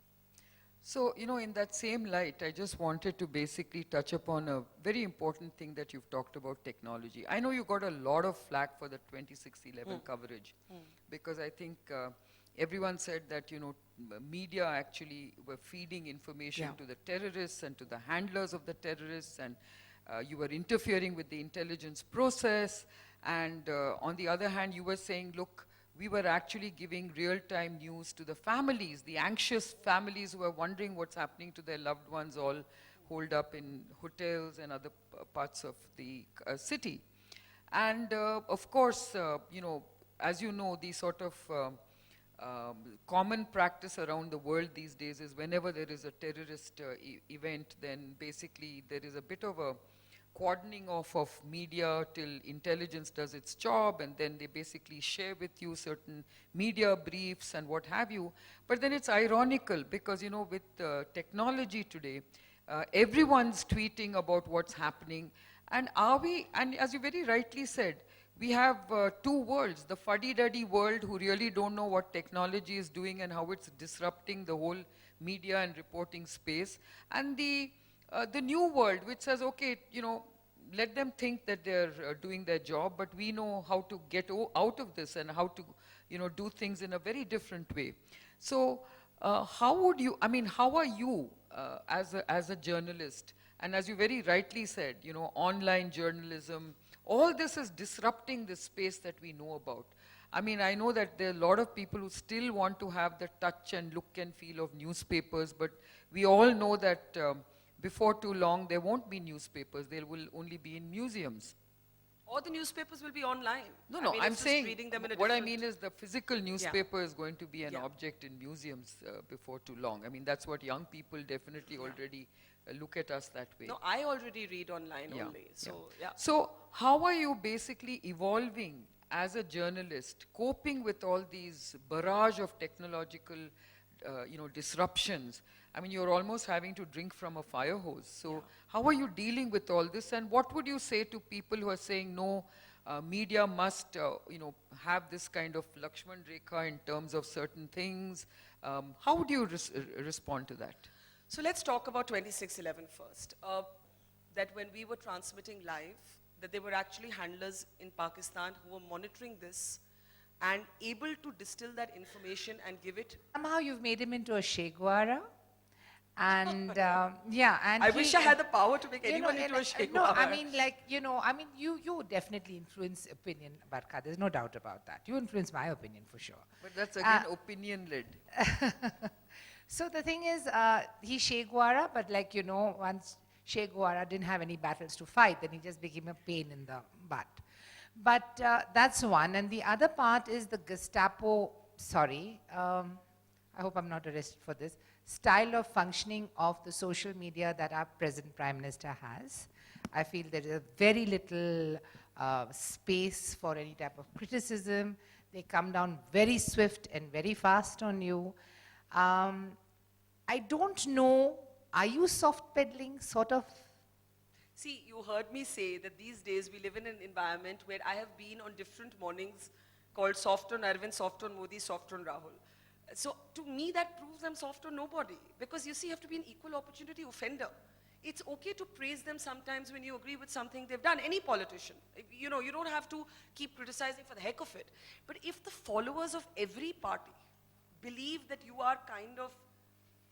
So, in that same light, I just wanted to basically touch upon a very important thing that you've talked about, technology. I know you got a lot of flack for the 26/11 coverage, because I think everyone said that, media actually were feeding information to the terrorists and to the handlers of the terrorists, and you were interfering with the intelligence process. And on the other hand, you were saying, look, we were actually giving real-time news to the families, the anxious families who are wondering what's happening to their loved ones, all holed up in hotels and other parts of the city. And of course, as you know, the sort of common practice around the world these days is whenever there is a terrorist event, then basically there is a bit of a cordoning off of media till intelligence does its job, and then they basically share with you certain media briefs and what have you. But then it's ironical because, with technology today, everyone's tweeting about what's happening. And as you very rightly said, we have two worlds, the fuddy-duddy world who really don't know what technology is doing and how it's disrupting the whole media and reporting space, and the new world which says, okay, let them think that they're doing their job, but we know how to get out of this and how to, do things in a very different way. So how are you as a journalist, and as you very rightly said, online journalism, all this is disrupting the space that we know about. I know that there are a lot of people who still want to have the touch and look and feel of newspapers, but we all know that before too long there won't be newspapers, they will only be in museums. Or the newspapers will be online. No, I'm saying, reading them in what I mean is the physical newspaper is going to be an Yeah. object in museums before too long. That's what young people definitely already look at us that way. No, I already read online Yeah, only. So, yeah. So how are you basically evolving as a journalist, coping with all these barrage of technological disruptions? You're almost having to drink from a fire hose. So how are you dealing with all this? And what would you say to people who are saying, no, media must have this kind of Lakshman Rekha in terms of certain things? How would you respond to that? So let's talk about 26/11 first. That when we were transmitting live, that there were actually handlers in Pakistan who were monitoring this and able to distill that information and give it. Somehow you've made him into a Che Guevara, And yeah, and I wish I had the power to make you know, anyone into a Sheikh no, I Wahab. mean, like, you definitely influence opinion, Barkha. There's no doubt about that. You influence my opinion for sure. But that's again opinion-led. So the thing is, he's Che Guevara, but like, once Che Guevara didn't have any battles to fight, then he just became a pain in the butt. But that's one. And the other part is the Gestapo, I hope I'm not arrested for this, style of functioning of the social media that our present Prime Minister has. I feel there is a very little space for any type of criticism. They come down very swift and very fast on you. I don't know, are you soft peddling, sort of? See, you heard me say that these days we live in an environment where I have been on different mornings called soft on Arvind, soft on Modi, soft on Rahul. So to me that proves I'm soft on nobody, because you see you have to be an equal opportunity offender. It's okay to praise them sometimes when you agree with something they've done, any politician. You don't have to keep criticizing for the heck of it. But if the followers of every party believe that you are kind of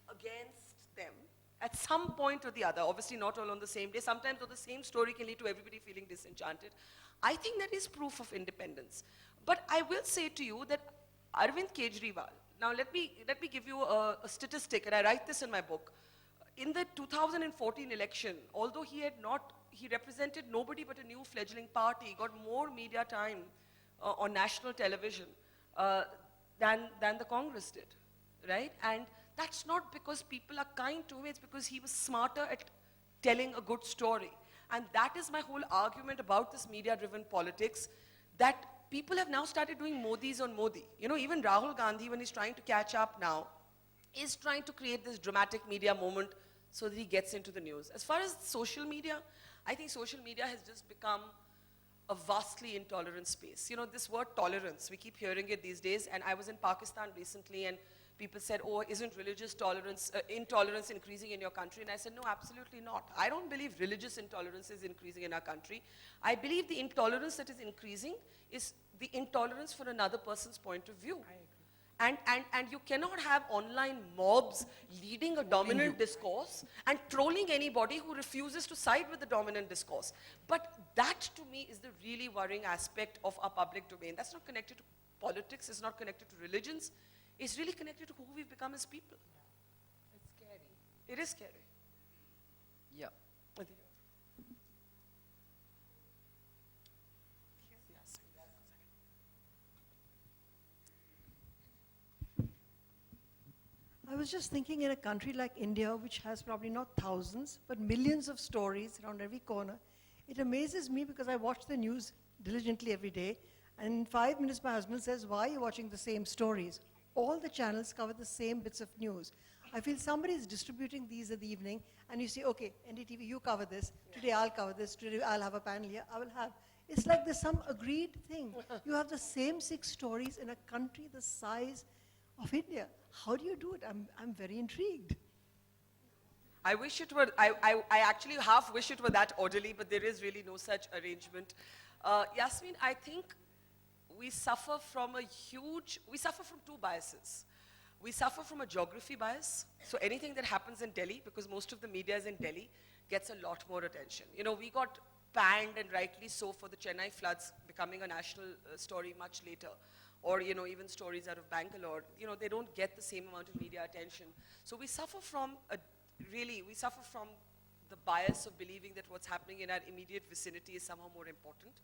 against them, at some point or the other, obviously not all on the same day, sometimes the same story can lead to everybody feeling disenchanted. I think that is proof of independence. But I will say to you that Arvind Kejriwal, now let me give you a statistic, and I write this in my book. In the 2014 election, although he represented nobody but a new fledgling party, he got more media time on national television than the Congress did, right? And that's not because people are kind to him, it's because he was smarter at telling a good story. And that is my whole argument about this media-driven politics, that people have now started doing Modis on Modi. Even Rahul Gandhi, when he's trying to catch up now, is trying to create this dramatic media moment so that he gets into the news. As far as social media, I think social media has just become a vastly intolerant space. This word tolerance, we keep hearing it these days, and I was in Pakistan recently, and people said, oh, isn't religious intolerance increasing in your country? And I said, no, absolutely not. I don't believe religious intolerance is increasing in our country. I believe the intolerance that is increasing is the intolerance for another person's point of view. I agree. And you cannot have online mobs leading a dominant discourse and trolling anybody who refuses to side with the dominant discourse. But that, to me, is the really worrying aspect of our public domain. That's not connected to politics, it's not connected to religions. It's really connected to who we've become as people. Yeah. It's scary. It is scary. Yeah. I was just thinking, in a country like India, which has probably not thousands, but millions of stories around every corner, it amazes me because I watch the news diligently every day, and in 5 minutes my husband says, why are you watching the same stories? All the channels cover the same bits of news. I feel somebody is distributing these in the evening, and you say, okay, NDTV, you cover this, today I'll cover this, today I'll have a panel here, I will have. It's like there's some agreed thing. You have the same 6 stories in a country the size of India. How do you do it? I'm very intrigued. I wish it were, I actually half wish it were that orderly, but there is really no such arrangement. Yasmin, I think we suffer from two biases. We suffer from a geography bias. So anything that happens in Delhi, because most of the media is in Delhi, gets a lot more attention. We got panned, and rightly so, for the Chennai floods becoming a national story much later. Or, even stories out of Bangalore, they don't get the same amount of media attention. So we suffer from the bias of believing that what's happening in our immediate vicinity is somehow more important.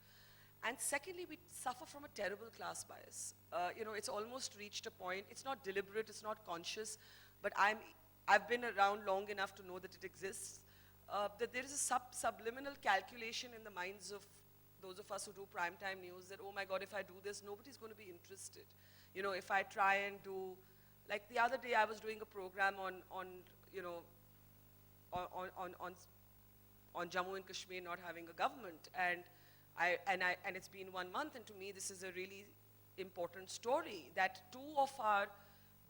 And secondly, we suffer from a terrible class bias. It's almost reached a point, it's not deliberate, it's not conscious, but I've been around long enough to know that it exists, that there is a subliminal calculation in the minds of those of us who do primetime news that, oh my God, if I do this, nobody's going to be interested. If I try and do, like the other day I was doing a program on Jammu and Kashmir not having a government, and it's been 1 month, and to me this is a really important story, that 2 of our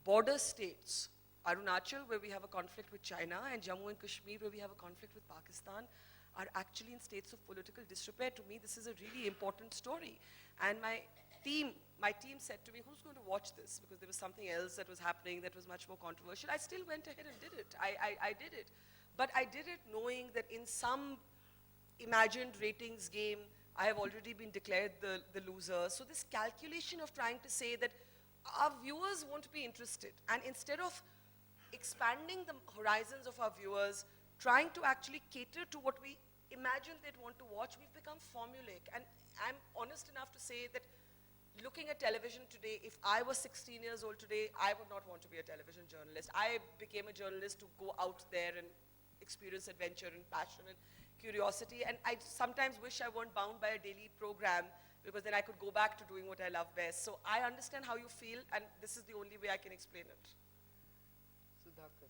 border states, Arunachal, where we have a conflict with China, and Jammu and Kashmir, where we have a conflict with Pakistan, are actually in states of political disrepair. To me, this is a really important story. And my my team said to me, who's going to watch this? Because there was something else that was happening that was much more controversial. I still went ahead and did it. I did it. But I did it knowing that in some imagined ratings game, I have already been declared the loser. So this calculation of trying to say that our viewers won't be interested, and instead of expanding the horizons of our viewers, trying to actually cater to what we imagine they'd want to watch, we've become formulaic. And I'm honest enough to say that looking at television today, if I was 16 years old today, I would not want to be a television journalist. I became a journalist to go out there and experience adventure and passion and curiosity. And I sometimes wish I weren't bound by a daily program, because then I could go back to doing what I love best. So I understand how you feel, and this is the only way I can explain it. Sudhakar.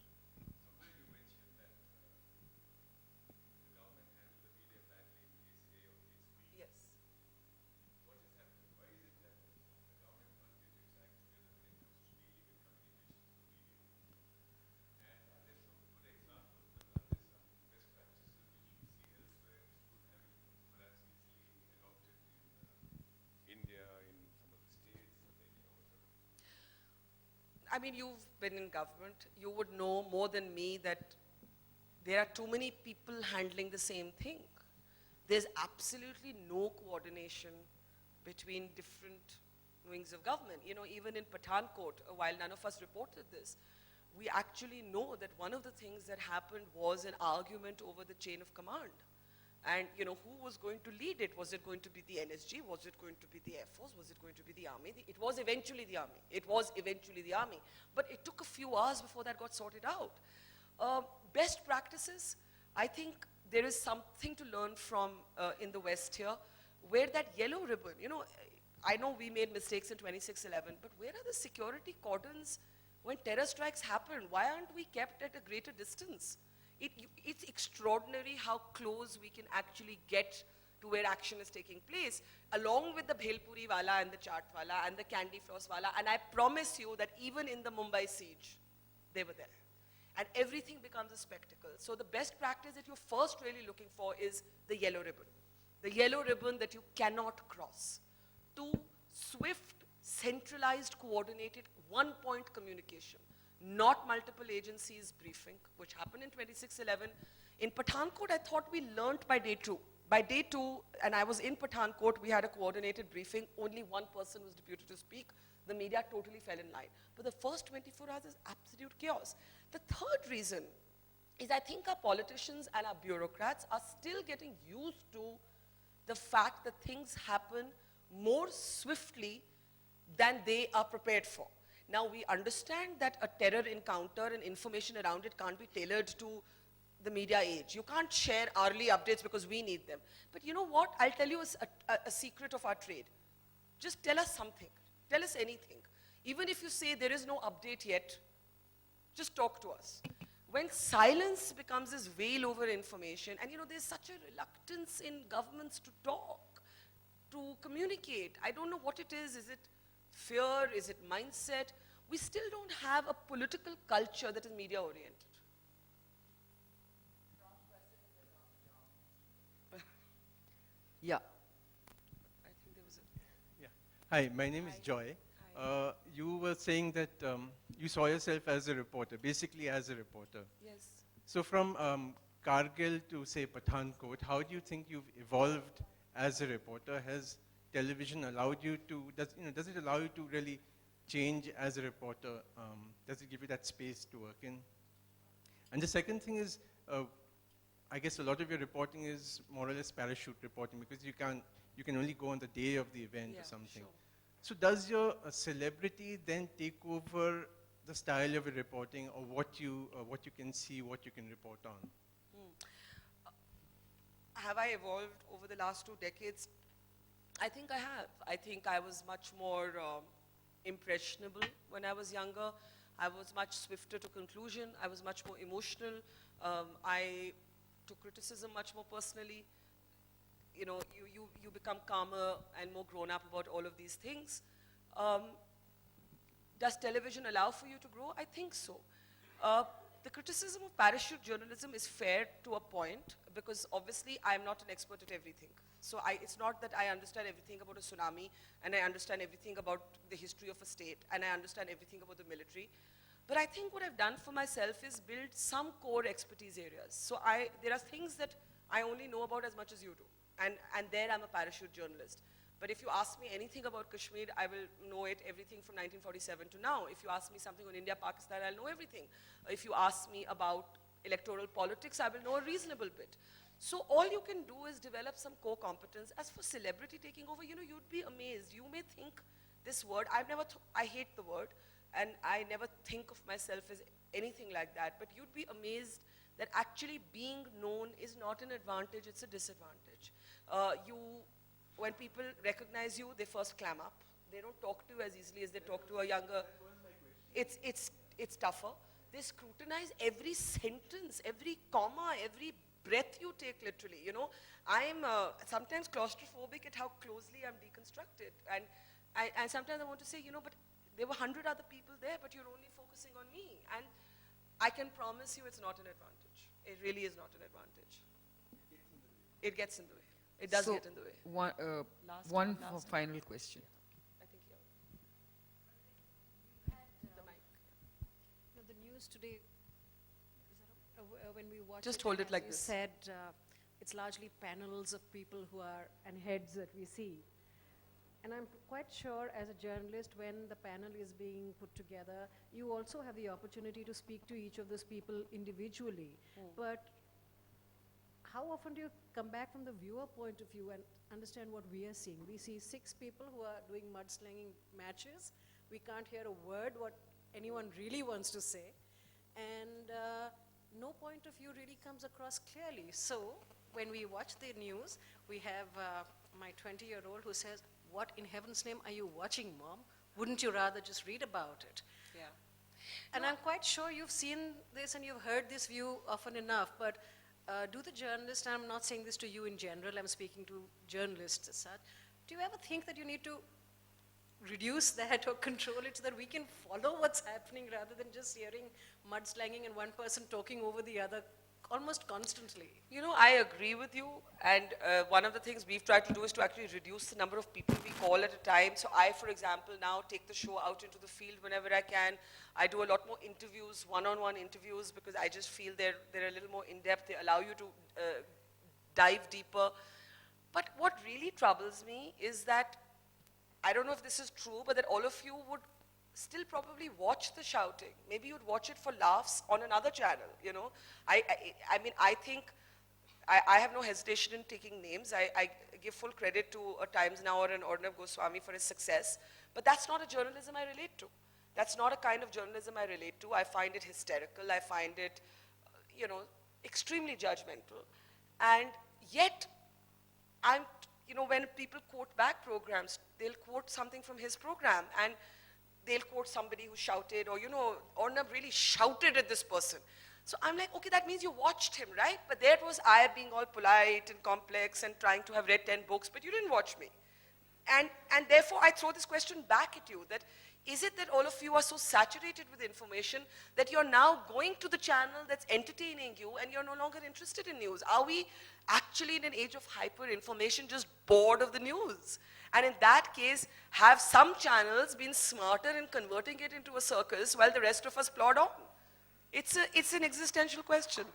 Yes. India, in some of the states, I mean, you've been in government. You would know more than me that there are too many people handling the same thing. There's absolutely no coordination between different wings of government. You know, even in Pathankot, while none of us reported this, we actually know that one of the things that happened was an argument over the chain of command. And, you know, who was going to lead it? Was it going to be the NSG? Was it going to be the Air Force? Was it going to be the Army? It was eventually the Army. It was eventually the Army. But it took a few hours before that got sorted out. Best practices, I think there is something to learn from in the West here, where that yellow ribbon, you know, I know we made mistakes in 26/11, but where are the security cordons when terror strikes happen? Why aren't we kept at a greater distance? It's extraordinary how close we can actually get to where action is taking place, along with the bhelpuri wala and the chaat wala and the candy floss wala. And I promise you that even in the Mumbai siege, they were there. And everything becomes a spectacle. So the best practice that you're first really looking for is the yellow ribbon. The yellow ribbon that you cannot cross. 2, swift, centralized, coordinated, one-point communication. Not multiple agencies briefing, which happened in 26/11. In Pathankot, I thought we learnt by day 2. By day 2, and I was in Pathankot, we had a coordinated briefing. Only one person was deputed to speak. The media totally fell in line. But the first 24 hours is absolute chaos. The third reason is I think our politicians and our bureaucrats are still getting used to the fact that things happen more swiftly than they are prepared for. Now, we understand that a terror encounter and information around it can't be tailored to the media age. You can't share hourly updates because we need them. But you know what? I'll tell you a secret of our trade. Just tell us something. Tell us anything. Even if you say there is no update yet, just talk to us. When silence becomes this veil over information, and you know, there's such a reluctance in governments to talk, to communicate. I don't know what it is. Is it fear? Is it mindset? We still don't have a political culture that is media oriented. Yeah. I think there was a... Yeah. Hi, my name is Joy. You were saying that you saw yourself as a reporter, basically as a reporter. Yes. So from Kargil to, say, Pathankot, how do you think you've evolved as a reporter? Has television allowed you to, does it allow you to really change as a reporter? Does it give you that space to work in? And the second thing is, I guess a lot of your reporting is more or less parachute reporting, because you can only go on the day of the event Yeah, or something. sure. So does your celebrity then take over the style of your reporting, or what you can see, what you can report on? Have I evolved over the last 2 decades? I think I have. I think I was much more impressionable when I was younger. I was much swifter to conclusion. I was much more emotional. I took criticism much more personally. You know, you become calmer and more grown up about all of these things. Does television allow for you to grow? I think so. The criticism of parachute journalism is fair to a point, because obviously I'm not an expert at everything. So it's not that I understand everything about a tsunami and I understand everything about the history of a state and I understand everything about the military. But I think what I've done for myself is build some core expertise areas. So there are things that I only know about as much as you do. And there I'm a parachute journalist. But if you ask me anything about Kashmir, I will know it, everything from 1947 to now. If you ask me something on India, Pakistan, I'll know everything. If you ask me about electoral politics, I will know a reasonable bit. So all you can do is develop some core competence. As for celebrity taking over, you know, you'd be amazed. You may think this word, I hate the word, and I never think of myself as anything like that, but you'd be amazed that actually being known is not an advantage, it's a disadvantage. When people recognize you, they first clam up. They don't talk to you as easily as they talk to a younger. It's tougher. They scrutinize every sentence, every comma, every breath you take literally. You know, I'm sometimes claustrophobic at how closely I'm deconstructed. And sometimes I want to say, you know, but there were 100 other people there, but you're only focusing on me. And I can promise you it's not an advantage. It really is not an advantage. It gets in the way. It does So get in the way. One last final question. I think here. The mic. You know, the news today, when we watch Just hold it as like you this. said, it's largely panels of people who are, and heads that we see. And I'm quite sure as a journalist, when the panel is being put together, you also have the opportunity to speak to each of those people individually. But how often do you come back from the viewer point of view and understand what we are seeing? We see 6 people who are doing mudslinging matches. We can't hear a word what anyone really wants to say. And no point of view really comes across clearly. So when we watch the news, we have my 20-year-old who says, "What in heaven's name are you watching, Mom? Wouldn't you rather just read about it?" Yeah. And I'm quite sure you've seen this and you've heard this view often enough, but do the journalists, and I'm not saying this to you in general, I'm speaking to journalists as such, do you ever think that you need to reduce that or control it so that we can follow what's happening rather than just hearing mudslanging and one person talking over the other almost constantly? You know, I agree with you, and one of the things we've tried to do is to actually reduce the number of people we call at a time. So I, for example, now take the show out into the field whenever I can. I do a lot more interviews, one-on-one interviews, because I just feel they're a little more in-depth. They allow you to dive deeper. But what really troubles me is that, I don't know if this is true, but that all of you would still probably watch the shouting. Maybe you'd watch it for laughs on another channel, you know. I mean, I think, I have no hesitation in taking names. I give full credit to a Times Now or an Arnab Goswami for his success, but that's not a journalism I relate to. That's not a kind of journalism I relate to. I find it hysterical. I find it, you know, extremely judgmental. And yet, you know, when people quote back programs, they'll quote something from his program, and they'll quote somebody who shouted, or, you know, Arnab really shouted at this person. So I'm like, okay, that means you watched him, right? But there was I being all polite and complex and trying to have read 10 books, but you didn't watch me. And therefore, I throw this question back at you, that is it that all of you are so saturated with information that you're now going to the channel that's entertaining you and you're no longer interested in news? Are we actually in an age of hyper-information just bored of the news? And in that case, have some channels been smarter in converting it into a circus while the rest of us plod on? It's an existential question.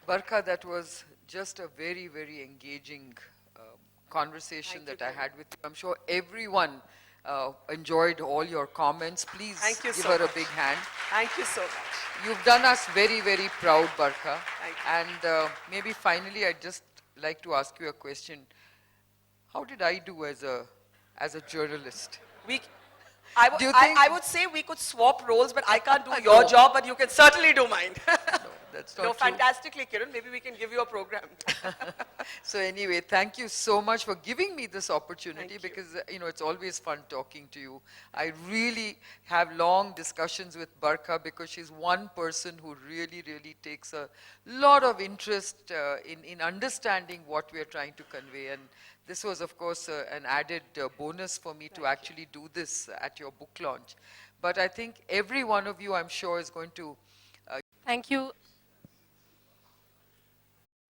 Barkha, that was just a very, very engaging conversation Thank that you, I Kiran. had with you. I'm sure everyone enjoyed all your comments. Please Thank you give so her much. a big hand. Thank you so much. You've done us very, very proud, Barkha. Thank And maybe finally, I'd just like to ask you a question. How did I do as a journalist? Do you think- I would say we could swap roles, but I can't do your job, but you can certainly do mine. No, that's not No, true. fantastically, Kiran. Maybe we can give you a program. So anyway, thank you so much for giving me this opportunity, Thank you. because you know, it's always fun talking to you. I really have long discussions with Barkha because she's one person who really, really takes a lot of interest in understanding what we are trying to convey. And this was, of course, an added bonus for me to actually do this at your book launch. But I think every one of you, I'm sure, is going to Thank you.